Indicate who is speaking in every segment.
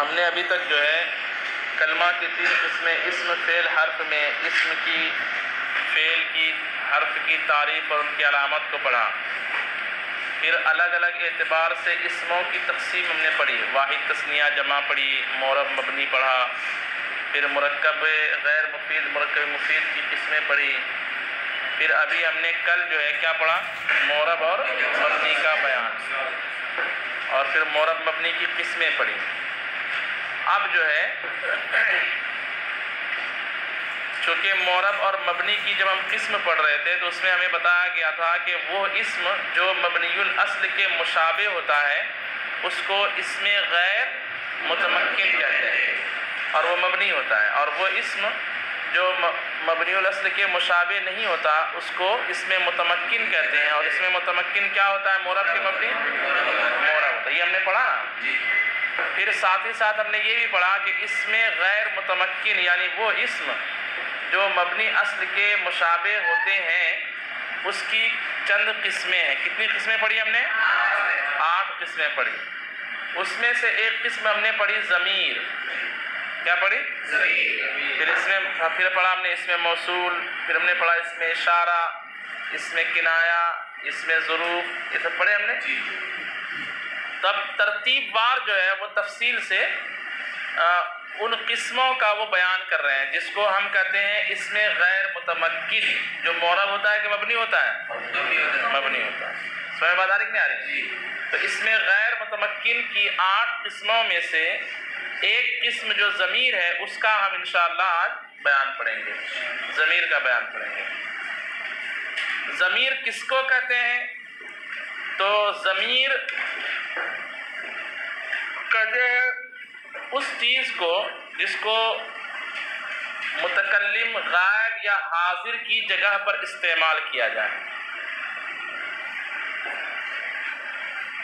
Speaker 1: ہم نے ابھی تک جو ہے کلمہ کی 3 قسمیں اسم فعل حرف میں اسم کی فعل کی حرف کی تعریف اور ان کی علامت کو پڑھا. پھر الگ الگ اعتبار سے اسموں کی تقسیم ہم نے پڑھی. واحد تثنیہ جمع پڑھی, معرب مبنی پڑھا, پھر مرکب غیر مفید مرکب مفید کی قسمیں پڑھی. پھر ابھی ہم نے کل جو ہے کیا پڑھا, معرب اور مبنی کا بیان, اور پھر معرب مبنی کی قسمیں پڑھی. اب جو ہے چونکہ معرب اور مبنی کی جب ہم قسم پڑھ رہے تھے تو اس میں ہمیں بتایا گیا تھا کہ وہ اسم جو مبنی الاصل کے مشابہ ہوتا ہے اس کو اسم غیر متمکن کہتے ہیں اور وہ مبنی ہوتا ہے, اور وہ اسم جو مبنی الاصل کے مشابہ نہیں ہوتا اس کو اسم متمکن کہتے ہیں. اور اسم متمکن کیا ہوتا ہے؟ معرب کے مبنی معرب ہوتا ہے. یہ ہم نے پڑھا. پھر ساتھ ہی ساتھ ہم نے یہ بھی پڑھا کہ اسم غیر متمکن یعنی وہ اسم جو مبنی اصل کے مشابہ ہوتے ہیں اس کی چند قسمیں ہیں. کتنی قسمیں پڑھی ہم نے؟ 8 قسمیں پڑھی. اس میں سے ایک قسم ہم نے پڑھی ضمیر. کیا پڑھی؟ ضمیر. پھر پڑھا ہم نے اسم موصول, پھر ہم نے پڑھا اسم اشارہ, اسم کنایہ, اسم ظروف, یہ سب پڑھے ہم نے. تب ترتیب وار جو ہے وہ تفصیل سے ان قسموں کا وہ بیان کر رہے ہیں جس کو ہم کہتے ہیں اسم غیر متمکن, جو معرب ہوتا ہے کہ مبنی ہوتا ہے؟ مبنی ہوتا ہے. سمجھ بات آ رہی کہ نہیں آ رہی؟ تو اسم غیر متمکن کی 8 قسموں میں سے ایک قسم جو ضمیر ہے اس کا ہم انشاءاللہ آج بیان پڑھیں گے. ضمیر کا بیان پڑھیں گے. ضمیر کس کو کہتے ہیں؟ تو ضمیر اس چیز کو جس کو متکلم غائب یا حاضر کی جگہ پر استعمال کیا جائے.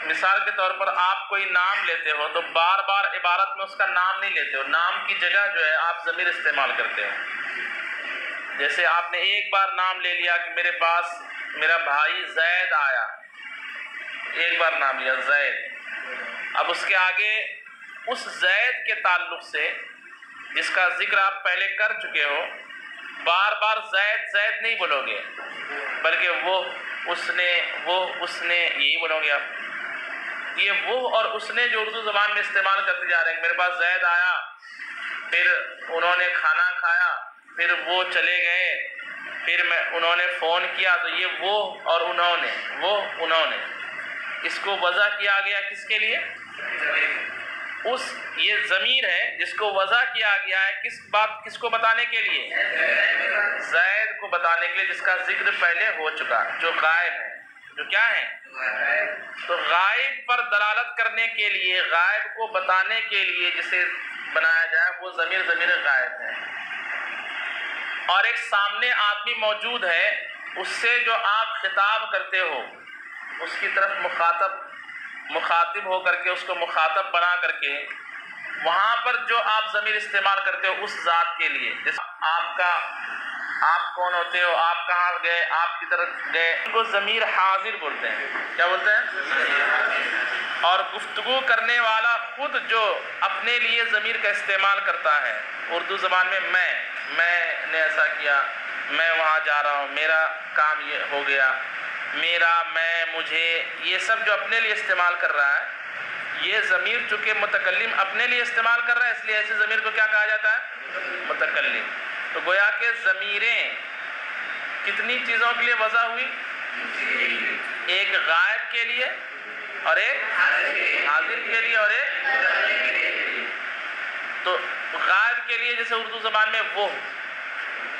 Speaker 1: مثال کے طور پر آپ کوئی نام لیتے ہو تو بار بار عبارت میں اس کا نام نہیں لیتے ہو, نام کی جگہ جو ہے آپ ضمیر استعمال کرتے ہو. جیسے آپ نے ایک بار نام لے لیا کہ میرے پاس میرا بھائی زید آیا, ایک بار نام لیا زید. اب اس کے آگے اس زید کے تعلق سے جس کا ذکر آپ پہلے کر چکے ہو بار بار زید زید نہیں بولو گے بلکہ وہ اس نے یہی بولو گے آپ. یہ وہ اور اس نے جو اردو زبان میں استعمال کرتے جا رہے ہیں. میرے پاس زید آیا, پھر انہوں نے کھانا کھایا, پھر وہ چلے گئے, پھر انہوں نے فون کیا, تو یہ وہ اور انہوں نے اس کو وضع کیا گیا کس کے لیے؟ یہ ضمیر ہے جس کو وضع کیا گیا ہے کس کو بتانے کے لیے؟ زید کو بتانے کے لیے جس کا ذکر پہلے ہو چکا, جو غائب ہے. جو کیا ہے؟ تو غائب پر دلالت کرنے کے لیے, غائب کو بتانے کے لیے جسے بنایا جائے وہ ضمیر غائب ہے. اور ایک سامنے آدمی موجود ہے, اس سے جو آپ خطاب کرتے ہو اس کی طرف مخاطب ہو کر کے اس کو مخاطب بنا کر کے وہاں پر جو آپ ضمیر استعمال کرتے ہو اس ذات کے لیے. جیسے آپ کون ہوتے ہو, آپ کہاں گئے, آپ کی طرف گئے, ان کو ضمیر حاضر بولتے ہیں. کیا بولتے ہیں؟ اور گفتگو کرنے والا خود جو اپنے لیے ضمیر کا استعمال کرتا ہے اردو زبان میں نے ایسا کیا, میں وہاں جا رہا ہوں, میرا کام یہ ہو گیا, میرا, میں, مجھے, یہ سب جو اپنے لیے استعمال کر رہا ہے یہ ضمیر چونکہ متکلم اپنے لیے استعمال کر رہا ہے اس لیے ایسے ضمیر کو کیا کہا جاتا ہے؟ متکلم. تو گویا کہ ضمیریں کتنی چیزوں کے لیے وضع ہوئی؟ ایک غائب کے لیے اور ایک حاضر کے لیے اور ایک. تو غائب کے لیے جیسے اردو زبان میں وہ,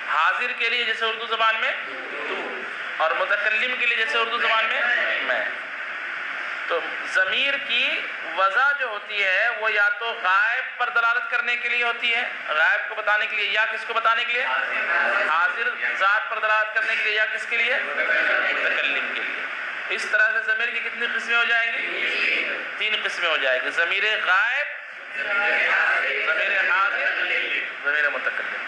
Speaker 1: حاضر کے لیے جیسے اردو زبان میں تو, اور متکلم کے لیے جیسے اردو زبان میں. تو ضمیر کی وضع جو ہوتی ہے وہ یا تو غائب پر دلالت کرنے کے لیے ہوتی ہے, غائب کو بتانے کے لیے, یا کس کو بتانے کے لیے؟ حاضر ذات پر دلالت کرنے کے لیے, یا کس کے لیے؟ متکلم کے لیے. اس طرح سے ضمیر کی کتنی قسمیں ہو جائیں گی؟ 3 قسمیں ہو جائیں گی. ضمیر غائب, ضمیر حاضر, ضمیر متکلم.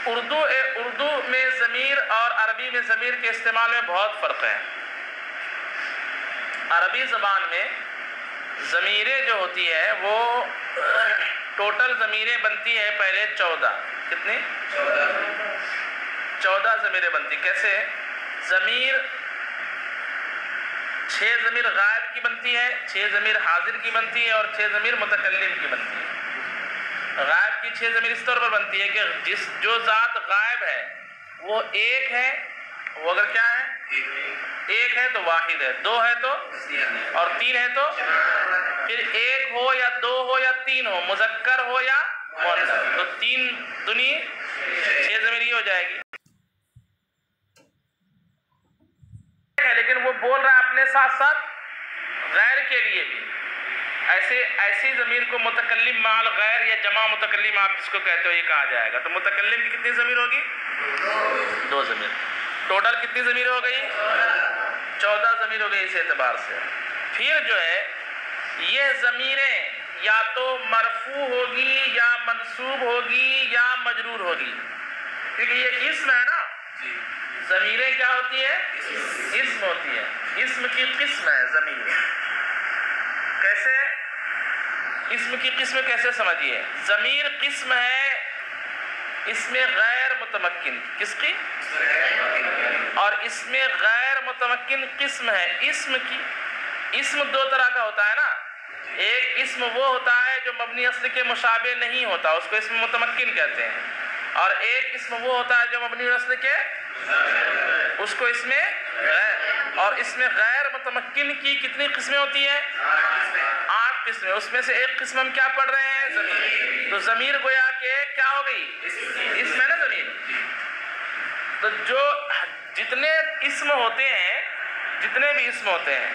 Speaker 1: اردو میں ضمیر اور عربی میں ضمیر کے استعمال میں بہت فرق ہے. عربی زبان میں ضمیریں جو ہوتی ہے وہ ٹوٹل ضمیریں بنتی ہے پہلے 14. کتنی؟ 14 ضمیریں بنتی. کیسے؟ ضمیر 6 ضمیر غائب کی بنتی ہے، 6 ضمیر حاضر کی بنتی ہے اور 6 ضمیر متکلم کی بنتی ہے. غائب کی 6 ضمیر اس طور پر بنتی ہے کہ جو ذات غائب ہے وہ ایک ہے، وہ اگر کیا ہے؟ ایک ہے تو واحد ہے، 2 ہے تو اور 3 ہے تو پھر 1 ہو یا 2 ہو یا 3 ہو، مذکر ہو یا مؤنث، تو 3 دنی 6 ضمیر یہ ہو جائے گی. لیکن وہ بول رہا ہے اپنے ساتھ ساتھ غیر کے لیے بھی. ایسی ضمیر کو متکلم مال غیر یا جمع متکلم آپ جس کو کہتے ہو یہ کہا جائے گا. تو متکلم کی کتنی ضمیر ہوگی؟ 2 ضمیر. ٹوٹل کتنی ضمیر ہو گئی؟ 14 ضمیر ہو گئی اس اعتبار سے. پھر جو ہے یہ ضمیریں یا تو مرفوع ہوگی یا منصوب ہوگی یا مجرور ہوگی، کیونکہ یہ اسم ہے نا. ضمیریں کیا ہوتی ہے؟ اسم ہوتی ہے. اسم کی قسم ہے ضمیر. کیسے اسم کی قسم کیسے سمجھیے؟ ضمیر قسم ہے اس میں غیر متمکن. کس کی؟ اور اس میں غیر متمکن قسم ہے اسم کی. اسم 2 طرح کا ہوتا ہے نا. ایک اسم وہ ہوتا ہے جو مبنی اصل کے مشابہ نہیں ہوتا، اس کو اسم متمکن کہتے ہیں. اور ایک اسم وہ ہوتا ہے جو مبنی اصل کے، اس کو اس میں اور اس میں غیر متمکن کی کتنی قسمیں ہوتی ہیں؟ 8 قسمیں. اس میں سے ایک قسم ہم کیا پڑھ رہے ہیں؟ ضمیر. تو ضمیر گویا کہ کیا ہو گئی؟ اسم ہے نا ضمیر. تو جو جتنے اسم ہوتے ہیں، جتنے بھی اسم ہوتے ہیں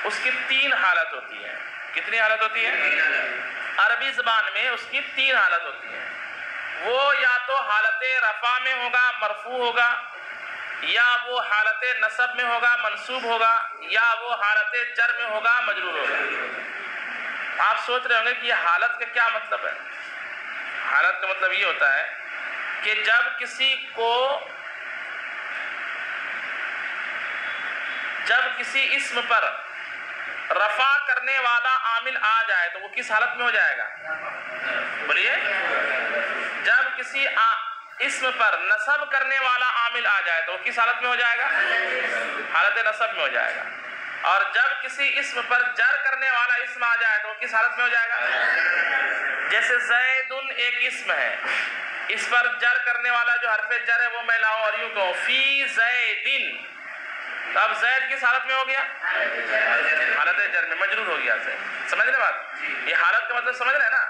Speaker 1: اس کی 3 حالت ہوتی ہے. کتنی حالت ہوتی ہے؟ عربی زبان میں اس کی 3 حالت ہوتی ہے. وہ یا تو حالت رفع میں ہوگا مرفوع ہوگا، یا وہ حالت نصب میں ہوگا منصوب ہوگا، یا وہ حالت جر میں ہوگا مجرور ہوگا. آپ سوچ رہے ہوں گے کہ یہ حالت کا کیا مطلب ہے؟ حالت کا مطلب یہ ہوتا ہے کہ جب کسی اسم پر رفع کرنے والا عامل آ جائے تو وہ کس حالت میں ہو جائے گا؟ بولیے. جب کسی اسم پر نصب کرنے والا عامل آ جائے تو وہ کس حالت میں ہو جائے گا؟ حالت نصب میں ہو جائے گا. اور جب کسی اسم پر جر کرنے والا اسم آ جائے تو وہ کس حالت میں ہو جائے گا؟ جیسے زیدن ایک اسم ہے، اس پر جر کرنے والا جو حرف جر ہے وہ میں لاؤں اور یوں کہوں فی زیدن، تو اب زید کس حالت میں ہو گیا؟ حالت جر میں، مجرور ہو گیا. سمجھ رہے بات؟ یہ حالت کا مطلب سمجھ رہے ہیں نا.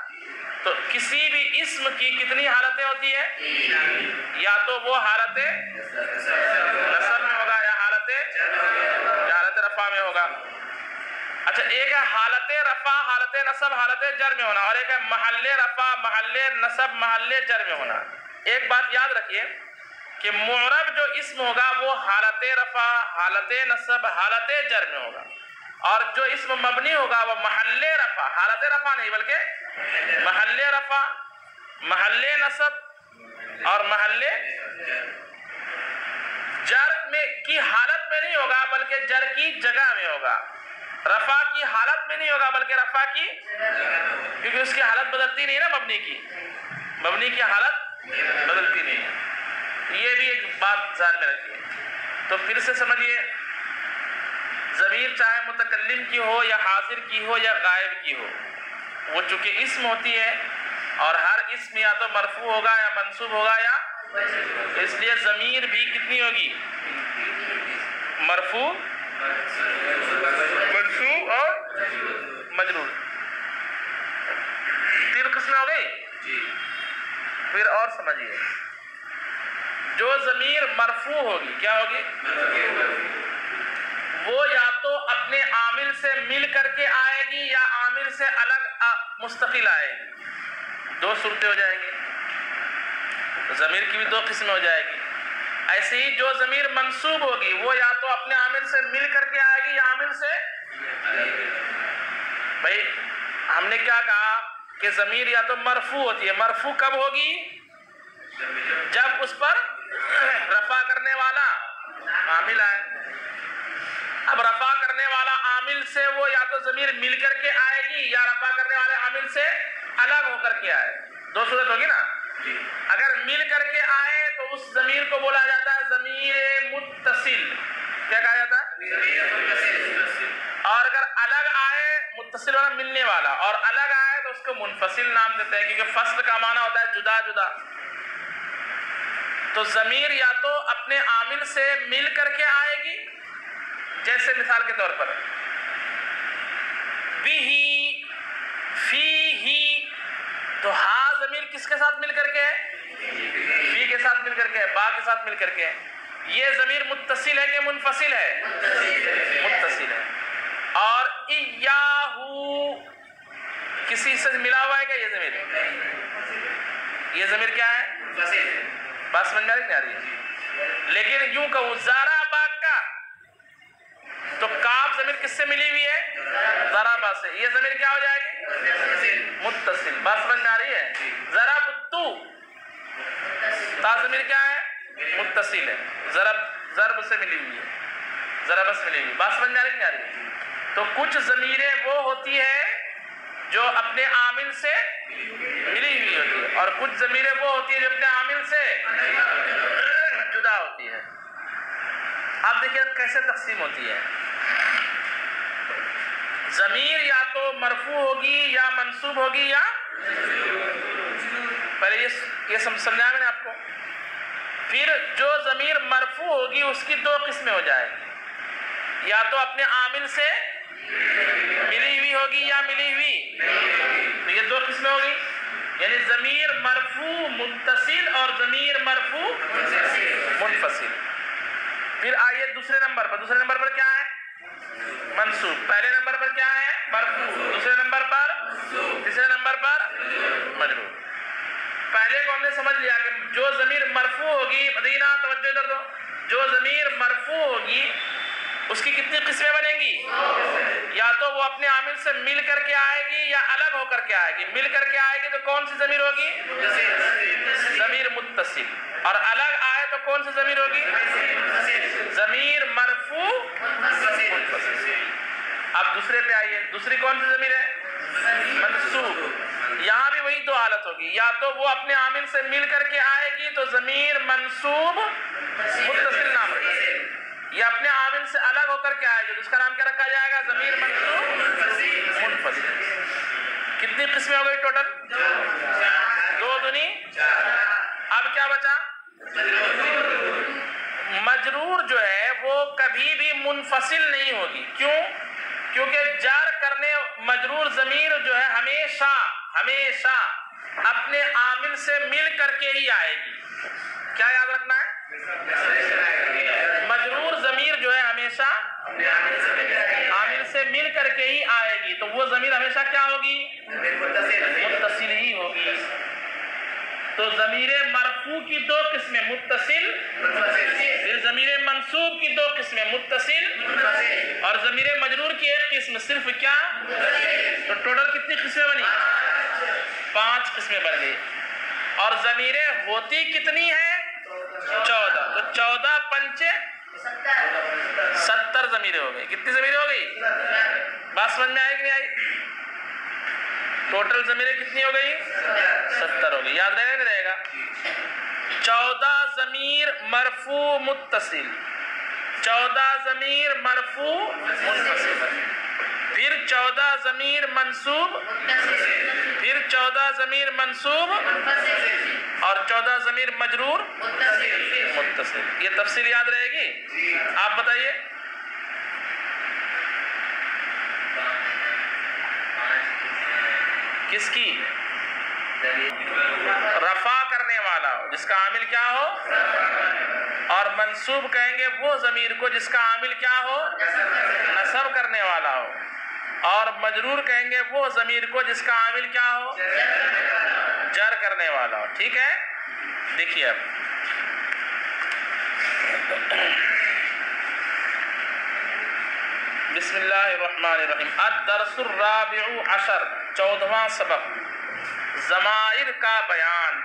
Speaker 1: تو کسی بھی اسم کی کتنی حالتیں ہوتی ہیں؟ یا تو وہ حالت نصب میں ہوگا یا حالت رفع میں ہوگا. اچھا، ایک ہے حالت رفع حالت نصب حالت جر میں ہونا، اور ایک ہے محل رفع محل نصب محل جر میں ہونا. ایک بات یاد رکھیے کہ معرب جو اسم ہوگا وہ حالت رفع حالت نصب حالت جر میں ہوگا، اور جو اسم مبنی ہوگا وہ محل رفع حالت رفع نہیں بلکہ محل رفع محل نصب اور محل جر میں کی حالت میں نہیں ہوگا بلکہ جر کی جگہ میں ہوگا. رفع کی حالت میں نہیں ہوگا بلکہ رفع کی، کیونکہ اس کی حالت بدلتی نہیں ہے نا. مبنی کی حالت بدلتی نہیں ہے. یہ بھی ایک بات ذہن میں رکھیے. تو پھر سے سمجھیے، ضمیر چاہے متکلم کی ہو یا حاضر کی ہو یا غائب کی ہو، وہ چونکہ اسم ہوتی ہے اور ہر اسم یا تو مرفوع ہوگا یا منصوب ہوگا یا، اس لیے ضمیر بھی کتنی ہوگی؟ مرفوع منصوب اور مجرور. 3 قسمیں ہو گئی. پھر اور سمجھیے، جو ضمیر مرفوع ہوگی کیا ہوگی؟ وہ یا تو اپنے عامل سے مل کر کے آئے گی یا عامل سے الگ مستقل آئے گی. 2 صورتیں ہو جائیں گی. ضمیر کی بھی 2 قسمیں ہو جائے گی. ایسے ہی جو ضمیر منصوب ہوگی وہ یا تو اپنے عامل سے مل کر کے آئے گی یا عامل سے. بھائی ہم نے کیا کہا کہ ضمیر یا تو مرفوع ہوتی ہے. مرفوع کب ہوگی؟ جب اس پر رفع کرنے والا عامل آئے. اب رفع کرنے والا عامل عامل سے وہ یا تو ضمیر مل کر کے آئے گی یا رفع کرنے والے عامل سے الگ ہو کر کے آئے. دو صورت ہوگی نا. اگر مل کر کے آئے تو اس ضمیر کو بولا جاتا ہے ضمیر متصل. کیا کہا جاتا ہے؟ اور اگر الگ آئے، متصل والا ملنے والا، اور الگ آئے تو اس کو منفصل نام دیتے ہیں، کیونکہ فصل کا معنی ہوتا ہے جدا جدا. تو ضمیر یا تو اپنے عامل سے مل کر کے آئے گی، جیسے مثال کے طور پر بھی، فی، تو ہا ضمیر کس کے ساتھ مل کر کے ہے؟ فی کے ساتھ مل کر کے ہے، با کے ساتھ مل کر کے ہے. یہ ضمیر متصل ہے کہ منفصل ہے؟ متصل ہے. اور ایاہو کسی سے ملا ہوا ہے کیا یہ ضمیر؟ یہ ضمیر کیا ہے؟ بات سمجھ میں نہیں آ رہی ہے. لیکن یوں کہوں ضربا کا، تو کاف ضمیر کس سے ملی ہوئی ہے؟ ضربا سے. یہ ضمیر کیا ہو جائے گی؟ متصل. بات سمجھ میں آ رہی ہے؟ ضربتو، تا ضمیر کیا ہے؟ متصل ہے. ضرب سے ملی ہوئی ہے، ضرب سے ملی ہوئی. بات سمجھ میں آ رہی نہیں آ رہی؟ تو کچھ ضمیریں وہ ہوتی ہے جو اپنے عامل سے ملی ہوئی ہوتی ہے، اور کچھ ضمیریں وہ ہوتی ہے جو اپنے عامل سے جدا ہوتی ہے. آپ دیکھیں کیسے تقسیم ہوتی ہے. ضمیر یا تو مرفوع ہوگی یا منصوب ہوگی یا پہلے یہ سمجھایا میں نے آپ کو. پھر جو ضمیر مرفوع ہوگی اس کی دو قسمیں ہو جائے گی، یا تو اپنے عامل سے ملی ہوئی ہوگی یا ملی ہوئی. تو یہ دو قسمیں ہوگی، یعنی ضمیر مرفوع متصل اور ضمیر مرفوع منفصل. پھر آئیے دوسرے نمبر پر. دوسرے نمبر پر کیا ہے؟ منصوب. پہلے نمبر پر کیا ہے؟ مرفوع. دوسرے نمبر پر، تیسرے نمبر پر مجرور. پہلے کو ہم نے سمجھ لیا کہ جو ضمیر مرفوع ہوگی، مدینہ توجہ ادھر دو، جو ضمیر مرفوع ہوگی اس کی کتنی قسمیں بنیں گی؟ یا تو وہ اپنے عامل سے مل کر کے آئے گی یا الگ ہو کر کے آئے گی. مل کر کے آئے گی تو کون سی ضمیر ہوگی؟ ضمیر متصل. اور الگ آئے تو کون سی ضمیر ہوگی؟ ضمیر مرفوع منفصل. اب دوسرے پہ آئیے. دوسری کون سی ضمیر ہے؟ منصوب. یہاں بھی وہی دو حالت ہوگی، یا تو وہ اپنے عامل سے مل کر کے آئے گی تو ضمیر منصوب متصل نام رکھے گی، یا اپنے عامل سے الگ ہو کر کے آئے گی تو اس کا نام کیا رکھا جائے گا؟ ضمیر منصوب منفصل. کتنی قسمیں ہو گئی ٹوٹل؟ دو دنی. اب کیا بچا؟ مجرور جو ہے وہ کبھی بھی منفصل نہیں ہوگی. کیوں؟ کیونکہ جار کرنے مجرور ضمیر جو ہے ہمیشہ اپنے عامل سے مل کر کے ہی آئے گی. کیا یاد رکھنا ہے؟ مجرور ضمیر جو ہے ہمیشہ عامل سے مل کر کے ہی آئے گی، تو وہ ضمیر ہمیشہ کیا ہوگی؟ متصل ہی ہوگی. تو ضمیر مرفوع کی دو قسمیں، متصل. پھر ضمیر منصوب کی دو قسمیں، متصل. اور ضمیر مجرور کی ایک قسم، صرف کیا؟ تو ٹوٹل کتنی قسمیں بنی؟ 5 قسمیں بن گئی. اور ضمیریں ہوتی کتنی ہیں؟ 14. تو 14 پنچے 70 ضمیریں ہو گئی. کتنی ضمیریں ہو گئی؟ بات سمجھ میں آئی کہ نہیں آئی؟ ٹوٹل ضمیریں کتنی ہو گئی؟ 70 ہو گئی. یاد رہے گا نہیں رہے گا؟ 14 ضمیر مرفوع متصل، 14 ضمیر مرفوع منفصل، پھر 14 ضمیر منصوب، پھر 14 ضمیر منصوب، اور 14 ضمیر مجرور متصل. یہ تفصیل یاد رہے گی؟ آپ بتائیے. کس کی؟ رفع کرنے والا ہو جس کا عامل کیا ہو، اور منصوب کہیں گے وہ ضمیر کو جس کا عامل کیا ہو؟ نصب کرنے والا ہو. اور مجرور کہیں گے وہ ضمیر کو جس کا عامل کیا ہو؟ جر کرنے والا ہو. ٹھیک ہے؟ دیکھیے اب بسم اللہ الرحمن الرحیم. الدرس الرابع عشر، 14واں سبق، ضمائر کا بیان.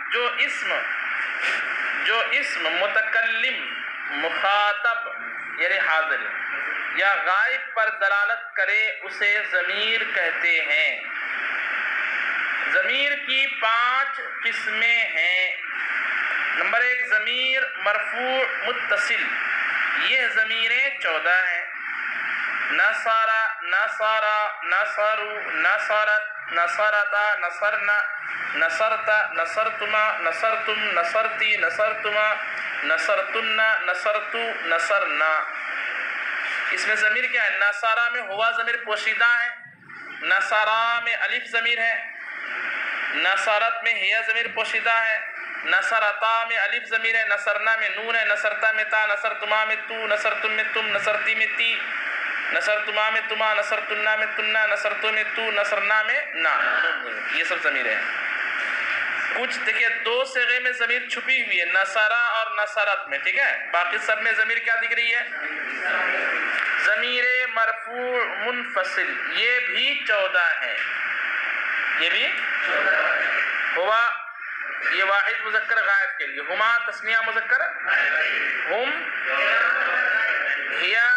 Speaker 1: جو اسم متکلم، مخاطب یعنی حاضر یا غائب پر دلالت کرے اسے ضمیر کہتے ہیں۔ ضمیر کی 5 قسمیں ہیں۔ نمبر 1 ضمیر مرفوع متصل، یہ ضمیریں 14 ہیں۔ نصر، نصر، نصر، نصرت، نصرتا، نصرنا، نصرت، نصرتما، نصرتم، نصرتی، نصرتما، نصرتن، نصرتو، نصرنا۔ اس میں ضمیر کیا ہے؟ نصرہ میں ہوا ضمیر پوشیدہ ہے، نصرہ میں الف ضمیر ہے، نصرت میں ہیا ضمیر پوشیدہ ہے، نصرتا میں الف ضمیر ہے، نصرنا میں نون ہے، نصرتا میں تا، نصرتما میں تو، نصرتم میں تم، نصرتی میں تی، نصرتما میں تما، نصرتنا میں تننا، نصرتو میں تو، نصرنا میں نا، یہ سب ضمیر ہیں۔ کچھ دیکھیے 2 صیغے میں ضمیر چھپی ہوئی ہے، نصرہ اور نصرت میں، ٹھیک ہے؟ باقی سب میں ضمیر کیا دکھ رہی ہے؟ ضمیر مرفوع منفصل، یہ بھی 14 ہے، یہ بھی ہوا، یہ واحد مذکر غائب کے لیے، ہما تثنیہ مذکر، ہم، ہیا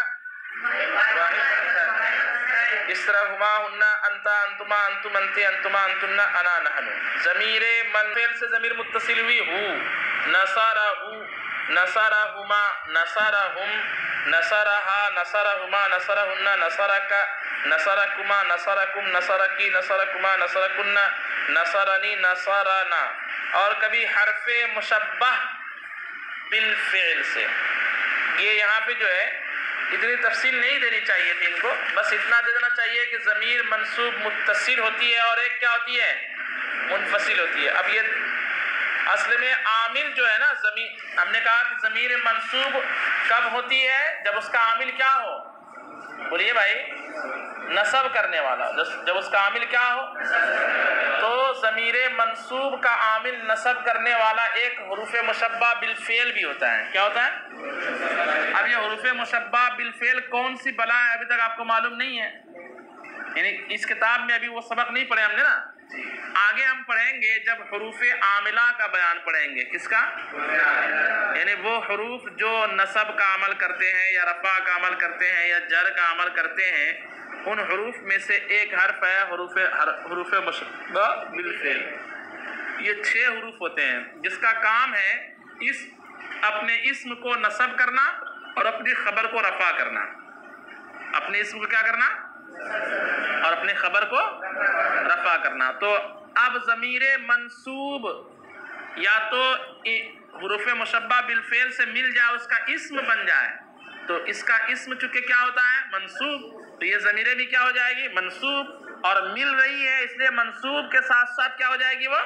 Speaker 1: اس طرح ہما، ہننا، انتا، انتما، انتم، انتے، انتما، انتنا، انا، نحن۔ ضمیر منفعل سے ضمیر متصل ہوئی ہو، نصرہو، نصرہما، نصرہم، نصرہا، نصرہما، نصرہن، نصرکا، نصرکما، نصرکم، نصرکی، نصرکما، نصرکن، نصرنی، نصرنا۔ اور کبھی حرف مشبہ بالفعل سے، یہ یہاں پہ جو ہے اتنی تفصیل نہیں دینی چاہیے تھی ان کو، بس اتنا دے دینا چاہیے کہ ضمیر منصوب متصل ہوتی ہے اور ایک کیا ہوتی ہے؟ منفصل ہوتی ہے۔ اب یہ اصل میں عامل جو ہے نا ضمیر، ہم نے کہا کہ ضمیر منصوب کب ہوتی ہے؟ جب اس کا عامل کیا ہو؟ بولیے بھائی، نصب کرنے والا، جب اس کا عامل کیا ہو؟ تو ضمیر منصوب کا عامل نصب کرنے والا ایک حروف مشبہ بالفعل بھی ہوتا ہے۔ کیا ہوتا ہے؟ اب یہ حروف مشبہ بالفعل کون سی بلا ہے ابھی تک آپ کو معلوم نہیں ہے، یعنی اس کتاب میں ابھی وہ سبق نہیں پڑھے ہم نے نا، آگے ہم پڑھیں گے جب حروف عاملہ کا بیان پڑھیں گے۔ کس کا؟ یعنی وہ حروف جو نصب کا عمل کرتے ہیں یا رفع کا عمل کرتے ہیں یا جر کا عمل کرتے ہیں، ان حروف میں سے ایک حرف ہے حروف مشبہ بالفعل۔ یہ 6 حروف ہوتے ہیں جس کا کام ہے اپنے اسم کو نصب کرنا اور اپنی خبر کو رفع کرنا۔ اپنے اسم کو کیا کرنا؟ اور اپنی خبر کو رفع کرنا۔ تو اب ضمیر منصوب یا تو حروف مشبہ بالفعل سے مل جائے، اس کا اسم بن جائے، تو اس کا اسم چونکہ کیا ہوتا ہے؟ منصوب، تو یہ ضمیریں بھی کیا ہو جائے گی؟ منصوب، اور مل رہی ہے اس لیے منصوب کے ساتھ ساتھ کیا ہو جائے گی؟ وہ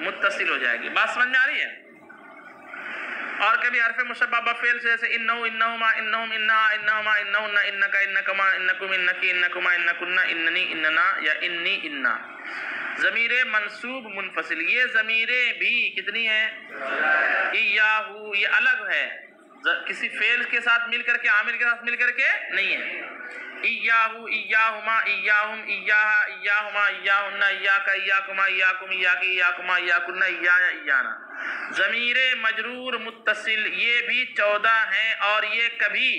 Speaker 1: متصل ہو جائے گی۔ بات سمجھ میں آ رہی ہے؟ اور کبھی حرف مشبہ بفعل سے، جیسے انہو، انہما، انہم، انہا، انہما، انہن، انکا، انکما، انکم، انکی، انکما، انکن، اننی، اننا یا انی، انا۔ ضمیر منصوب منفصل، یہ ضمیریں بھی کتنی ہیں؟ ایاہو، یہ الگ ہے، کسی فعل کے ساتھ مل کر کے، عامل کے ساتھ مل کر کے نہیں ہے۔ ایاہو، ایاہما، ایاہم، ایاہا، ایاہما، ایاہن، ایاکا، ایاکما، ایاکم، ایاکی، ایاکما، ایاکن، ایایا، ایانا۔ ضمیر مجرور متصل، یہ بھی 14 ہیں، اور یہ کبھی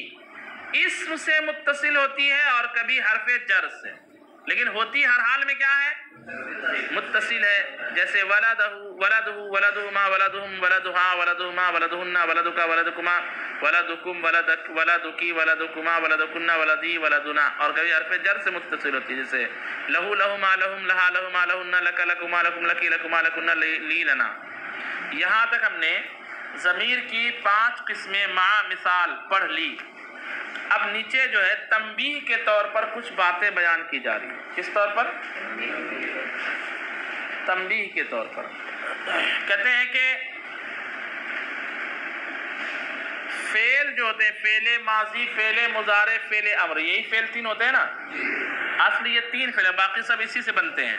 Speaker 1: اسم سے متصل ہوتی ہے اور کبھی حرف جر سے، لیکن ہوتی ہر حال میں کیا ہے؟ متصل ہے۔ جیسے ولدہ، ولدہ، ولدہما، ولدہم، ولدہا، ولدہما، ولدہن، ولدکا، ولدکما، ولدکم، ولدک، ولدکی، ولدکما، ولدکن، ولدی، ولدنا۔ اور کبھی حرف جر سے متصل ہوتی ہے، جیسے لہو، لہما، لہم، لہا، لہما، لہن، لک، لکما، لکم، لکی، لکما، لکن، لی، لنا۔ یہاں تک ہم نے ضمیر کی 5 قسمیں مع مثال پڑھ لی۔ اب نیچے جو ہے تنبیہ کے طور پر کچھ باتیں بیان کی جا رہی ہیں۔ کس طور پر؟ تنبیہ کے طور پر کہتے ہیں کہ فعل جو ہوتے ہیں، فعل ماضی، فعل مضارع، فعل امر، یہی فعل 3 ہوتے ہیں نا، اصل یہ 3 فعل ہیں، باقی سب اسی سے بنتے ہیں۔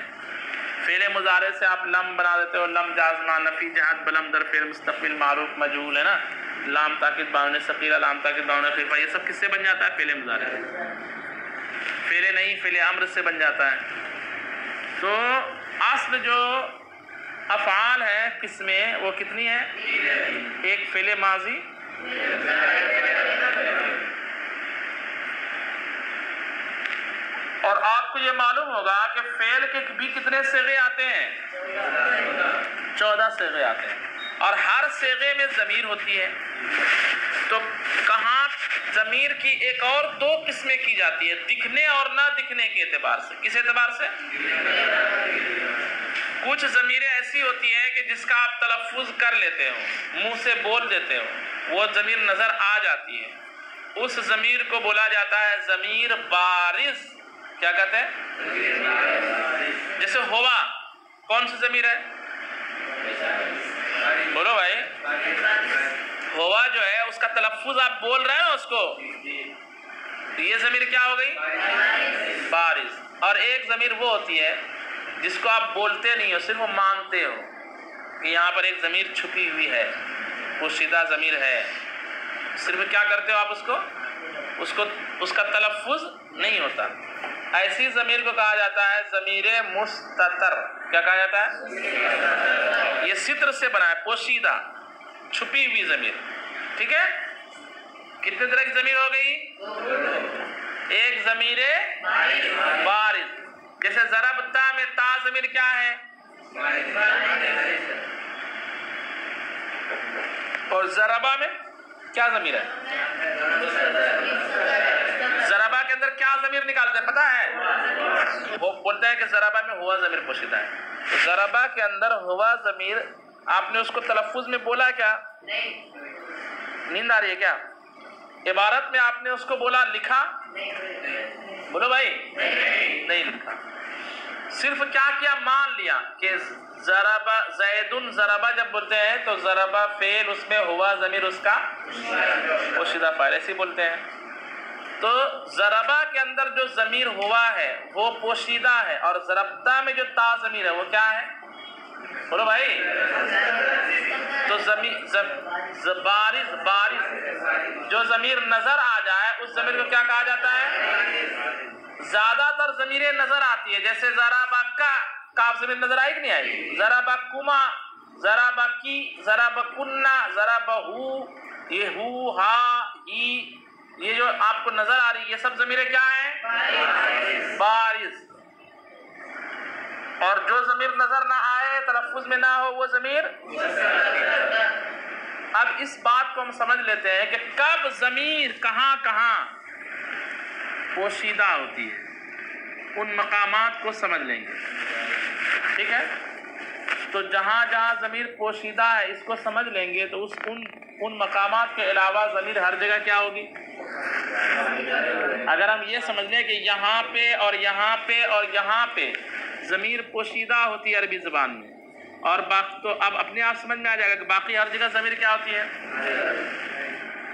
Speaker 1: فعل مضارع سے آپ لم بنا دیتے ہو، لم جازمہ، نفی، جہت، بلم، در، فعل مستقبل، معروف، مجہول، ہے نا، لام تاکید، باون ثقیلہ، لام تاکید، باون خفیفہ، یہ سب کس سے بن جاتا ہے؟ فعل مضارع۔ فعل نہیں، فعل امر سے بن جاتا ہے۔ تو اصل جو افعال ہیں قسمیں وہ کتنی ہیں؟ ایک فعل ماضی، اور آپ کو یہ معلوم ہوگا کہ فعل کے بھی کتنے صیغے آتے ہیں؟ 14 صیغے آتے ہیں، اور ہر صیغے میں ضمیر ہوتی ہے۔ تو کہاں ضمیر کی ایک اور 2 قسمیں کی جاتی ہے، دکھنے اور نہ دکھنے کے اعتبار سے۔ کس اعتبار سے؟ کچھ ضمیریں ایسی ہوتی ہیں کہ جس کا آپ تلفظ کر لیتے ہو، منہ سے بول دیتے ہو، وہ ضمیر نظر آ جاتی ہے، اس ضمیر کو بولا جاتا ہے ضمیر بارز۔ کیا کہتے ہیں؟ جیسے ہوا، کون سی ضمیر ہے؟ بولو بھائی، ہوا جو ہے اس کا تلفظ آپ بول رہے ہیں نا اس کو، تو یہ ضمیر کیا ہو گئی؟ بارز۔ اور ایک ضمیر وہ ہوتی ہے جس کو آپ بولتے نہیں ہو، صرف وہ مانتے ہو کہ یہاں پر ایک ضمیر چھپی ہوئی ہے، پوشیدہ ضمیر ہے، صرف کیا کرتے ہو آپ اس کا تلفظ نہیں ہوتا۔ ایسی ضمیر کو کہا جاتا ہے ضمیر مستتر۔ کیا کہا جاتا ہے؟ یہ ستر سے بنا ہے، پوشیدہ، چھپی ہوئی ضمیر۔ ٹھیک ہے؟ کتنے طرح کی ضمیر ہو گئی؟ ایک ضمیر بارز، جیسے ضربتا میں تا ضمیر کیا ہے؟ اور ضربا میں کیا ضمیر ہے؟ ضربا کے اندر کیا ضمیر نکالتے ہیں پتہ ہے؟ وہ بولتے ہیں کہ ضربا میں ہوا ضمیر پوشیدہ ہے۔ تو ضربا کے اندر ہوا ضمیر، آپ نے اس کو تلفظ میں بولا کیا؟ نیند آ رہی ہے کیا؟ عبارت میں آپ نے اس کو بولا، لکھا؟ بولو بھائی، نہیں لکھا، صرف کیا کیا؟ مان لیا کہ ضربا زیدن، ضربا جب بولتے ہیں تو ضربا فعل، اس میں ہوا ضمیر اس کا پوشیدہ فاعل، ایسے بولتے ہیں۔ تو ضربا کے اندر جو ضمیر ہوا ہے وہ پوشیدہ ہے، اور ضربتا میں جو تا ضمیر ہے وہ کیا ہے؟ بولو بھائی، تو بارز جو ضمیر نظر آ جائے اس ضمیر کو کیا کہا جاتا ہے؟ زیادہ تر ضمیریں نظر آتی ہے، جیسے ضربا کا، کاف ضمیر نظر آئی کہ نہیں آئی؟ ضربا کما، ضربا کی، ضربا کننا، ضربا ہو، یہ ہو، ہا، ہی، یہ جو آپ کو نظر آ رہی ہے یہ سب ضمیریں کیا ہیں؟ بارز۔ اور جو ضمیر نظر نہ آئے، تلفظ میں نہ ہو، وہ ضمیر۔ اب اس بات کو ہم سمجھ لیتے ہیں کہ کب ضمیر کہاں کہاں پوشیدہ ہوتی ہے، ان مقامات کو سمجھ لیں گے۔ ٹھیک ہے؟ تو جہاں جہاں ضمیر پوشیدہ ہے اس کو سمجھ لیں گے تو ان مقامات کے علاوہ ضمیر ہر جگہ کیا ہوگی؟ اگر ہم یہ سمجھ لیں کہ یہاں پہ اور یہاں پہ اور یہاں پہ ضمیر پوشیدہ ہوتی ہے عربی زبان میں، اور تو اب اپنے آپ سمجھ میں آ جائے گا کہ باقی ہر جگہ ضمیر کیا ہوتی ہے۔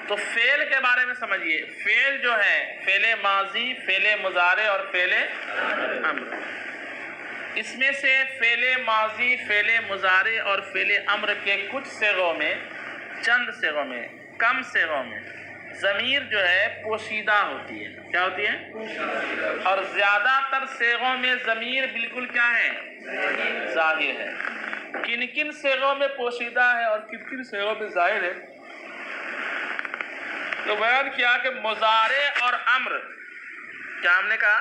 Speaker 1: تو فعل کے بارے میں سمجھیے، فعل جو ہے فعل ماضی، فعل مضارع اور فعل امر، اس میں سے فعل ماضی، فعل مضارع اور فعل امر کے کچھ صیغوں میں، چند صیغوں میں، کم صیغوں میں ضمیر جو ہے پوشیدہ ہوتی ہے۔ کیا ہوتی ہے؟ اور زیادہ تر صیغوں میں ضمیر بالکل کیا ہے؟ ظاہر ہے۔ کن کن صیغوں میں پوشیدہ ہے اور کن کن صیغوں میں ظاہر ہے؟ تو بیان کیا کہ مضارع اور امر، کیا ہم نے کہا؟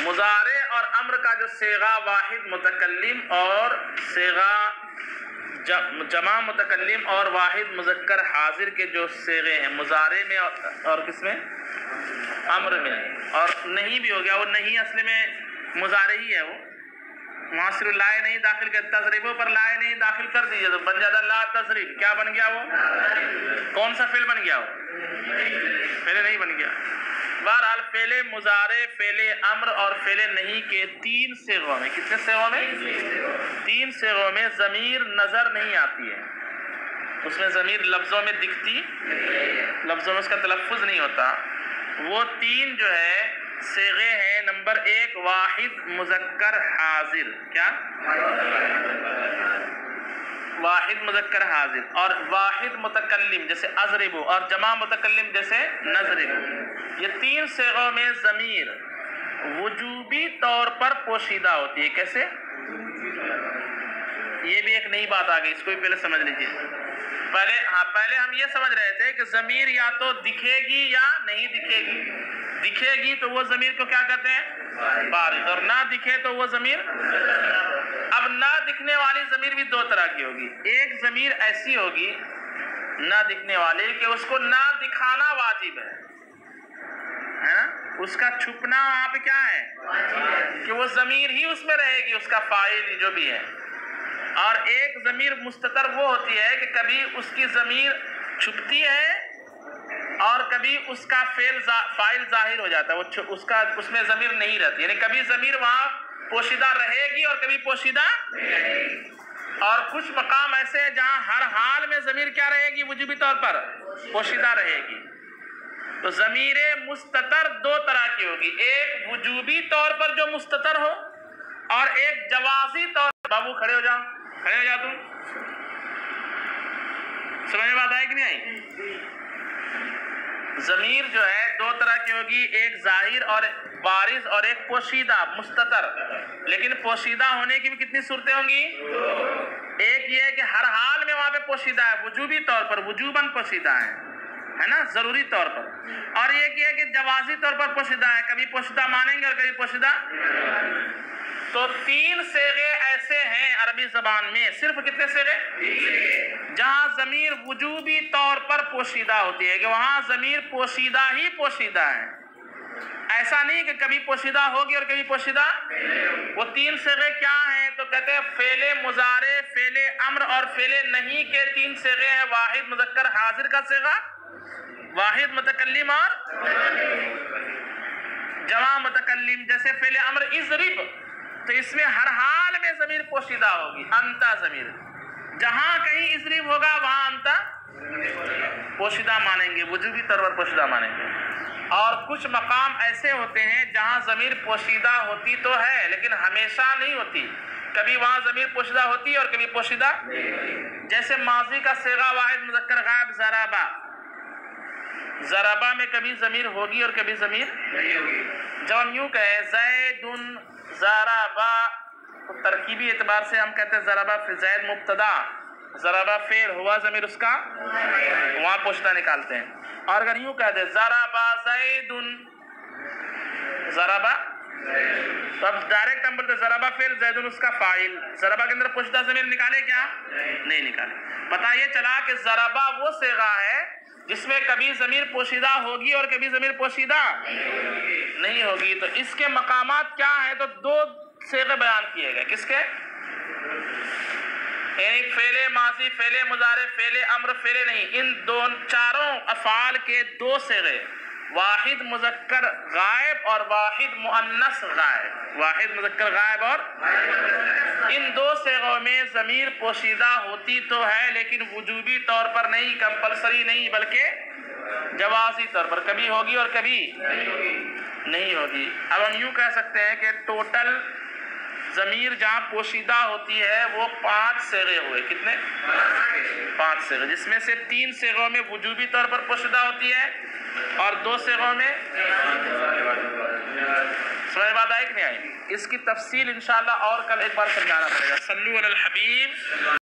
Speaker 1: مضارع اور امر کا جو صیغہ واحد متکلم اور صیغہ جمع متکلم اور واحد مذکر حاضر کے جو صیغے ہیں مضارع میں اور کس میں؟ امر میں۔ اور نہیں بھی ہو گیا، وہ نہیں اصل میں مضارع ہی ہے، وہ وہاں صرف لائے نہیں داخل کر، تضریبوں پر لائے نہیں داخل کر دیجئے تو بن جاتا لا تضریب۔ کیا بن گیا وہ؟ کون سا فعل بن گیا وہ؟ فعل نہیں بن گیا۔ بہرحال فعل مضارع، فعل امر اور فعل نہیں کے 3 صیغوں میں، کتنے صیغوں میں؟ 3 صیغوں میں ضمیر نظر نہیں آتی ہے، اس میں ضمیر لفظوں میں دکھتی، لفظوں میں اس کا تلفظ نہیں ہوتا۔ وہ 3 جو ہے صیغے ہیں، نمبر 1 واحد مذکر حاضر، کیا؟ واحد مذکر حاضر، اور واحد متکلم جیسے اضربو، اور جمع متکلم جیسے نضربو۔ یہ 3 صیغوں میں ضمیر وجوبی طور پر پوشیدہ ہوتی ہے۔ کیسے؟ یہ بھی ایک نئی بات آ گئی، اس کو بھی پہلے سمجھ لیجیے۔ پہلے ہم یہ سمجھ رہے تھے کہ ضمیر یا تو دکھے گی یا نہیں دکھے گی، دکھے گی تو وہ ضمیر کو کیا کہتے ہیں؟ بارز، اور نہ دکھے تو وہ ضمیر۔ اب نہ دکھنے والی ضمیر بھی دو طرح کی ہوگی۔ ایک ضمیر ایسی ہوگی نہ دکھنے والی کہ اس کو نہ دکھانا واجب ہے نا، اس کا چھپنا وہاں پہ کیا ہے کہ وہ ضمیر ہی اس میں رہے گی، اس کا فاعل جو بھی ہے۔ اور ایک ضمیر مستتر وہ ہوتی ہے کہ کبھی اس کی ضمیر چھپتی ہے اور کبھی اس کا فاعل ظاہر ہو جاتا ہے، اس میں ضمیر نہیں رہتی، یعنی کبھی ضمیر وہاں پوشیدہ رہے گی اور کبھی پوشیدہ اور کچھ مقام ایسے ہیں جہاں ہر حال میں ضمیر کیا رہے گی؟ وجوبی طور پر پوشیدہ رہے گی۔ تو ضمیر مستتر دو طرح کی ہوگی، ایک وجوبی طور پر جو مستتر ہو اور ایک جوازی طور پر۔ بابو کھڑے ہو جاؤ، کھڑے ہو جاؤ تم، سمجھ میں بات آئی کہ نہیں آئی؟ ضمیر جو ہے دو طرح کی ہوگی، ایک ظاہر اور بارز اور ایک پوشیدہ مستتر۔ لیکن پوشیدہ ہونے کی بھی کتنی صورتیں ہوں گی؟ ایک یہ ہے کہ ہر حال میں وہاں پہ پوشیدہ ہے، وجوبی طور پر، وجوباً پوشیدہ ہے نا، ضروری طور پر۔ اور ایک یہ ہے کہ جوازی طور پر پوشیدہ ہے، کبھی پوشیدہ مانیں گے اور کبھی پوشیدہ۔ تو تین صیغے ایسے ہیں عربی زبان میں، صرف کتنے صیغے؟ جہاں ضمیر وجوبی طور پر پوشیدہ ہوتی ہے کہ وہاں ضمیر پوشیدہ ہی پوشیدہ ہے، ایسا نہیں کہ کبھی پوشیدہ ہوگی اور کبھی پوشیدہ۔ وہ تین صیغے کیا ہیں؟ تو کہتے ہیں فعل مضارع، فعل امر اور فعل نہیں کے تین صیغے ہیں، واحد مذکر حاضر کا صیغہ، واحد متکلم اور جمع متکلم۔ جیسے فعل امر اضرب، تو اس میں ہر حال میں ضمیر پوشیدہ ہوگی، انتا ضمیر، جہاں کہیں اضرب ہوگا وہاں انتا پوشیدہ مانیں گے، وجوبی طور پر پوشیدہ مانیں گے۔ اور کچھ مقام ایسے ہوتے ہیں جہاں ضمیر پوشیدہ ہوتی تو ہے لیکن ہمیشہ نہیں ہوتی، کبھی وہاں ضمیر پوشیدہ ہوتی ہے اور کبھی پوشیدہ۔ جیسے ماضی کا صیغہ واحد مذکر غائب ضربا، ضربا میں کبھی ضمیر ہوگی اور کبھی ضمیر نہیں ہوگی۔ جب ہم یوں کہیں زید ضربا، ترکیبی اعتبار سے ہم کہتے ہیں ضربا زید مبتدا، ضربا فعل ہوا ضمیر اس کا، وہاں پوشیدہ نکالتے ہیں۔ اور اگر یوں کہتے ہیں ضربا زید، ضربا، تو اب ڈائریکٹ ہم بولتے ہیں ضربا فعل زید اس کا فاعل، ضربا کے اندر پوشیدہ ضمیر نکالے کیا؟ نہیں نکالے۔ پتہ یہ چلا کہ ضربا وہ صیغہ ہے جس میں کبھی ضمیر پوشیدہ ہوگی اور کبھی ضمیر پوشیدہ نہیں ہوگی۔ تو اس کے مقامات کیا ہیں؟ تو دو صیغے بیان کیے گئے، کس کے؟ یعنی فعل ماضی، فعل مضارع، فعل امر، فعل نہیں، ان چاروں افعال کے دو صیغے، واحد مذکر غائب اور واحد مؤنث غائب، واحد مذکر غائب اور ان دو صیغوں میں ضمیر پوشیدہ ہوتی تو ہے لیکن وجوبی طور پر نہیں، کمپلسری نہیں، بلکہ جوازی طور پر، کبھی ہوگی اور کبھی نہیں ہوگی۔ اب ہم یوں کہہ سکتے ہیں کہ ٹوٹل ضمیر جہاں پوشیدہ ہوتی ہے وہ 5 صیغے ہوئے، کتنے؟ 5 صیغے، جس میں سے 3 صیغوں میں وجوبی طور پر پوشیدہ ہوتی ہے اور 2 صیغوں میں۔ سمجھ بات آئی کہ نہیں آئی؟ اس کی تفصیل انشاءاللہ اور کل ایک بار سمجھانا پڑے گا۔ صلو علی الحبیب۔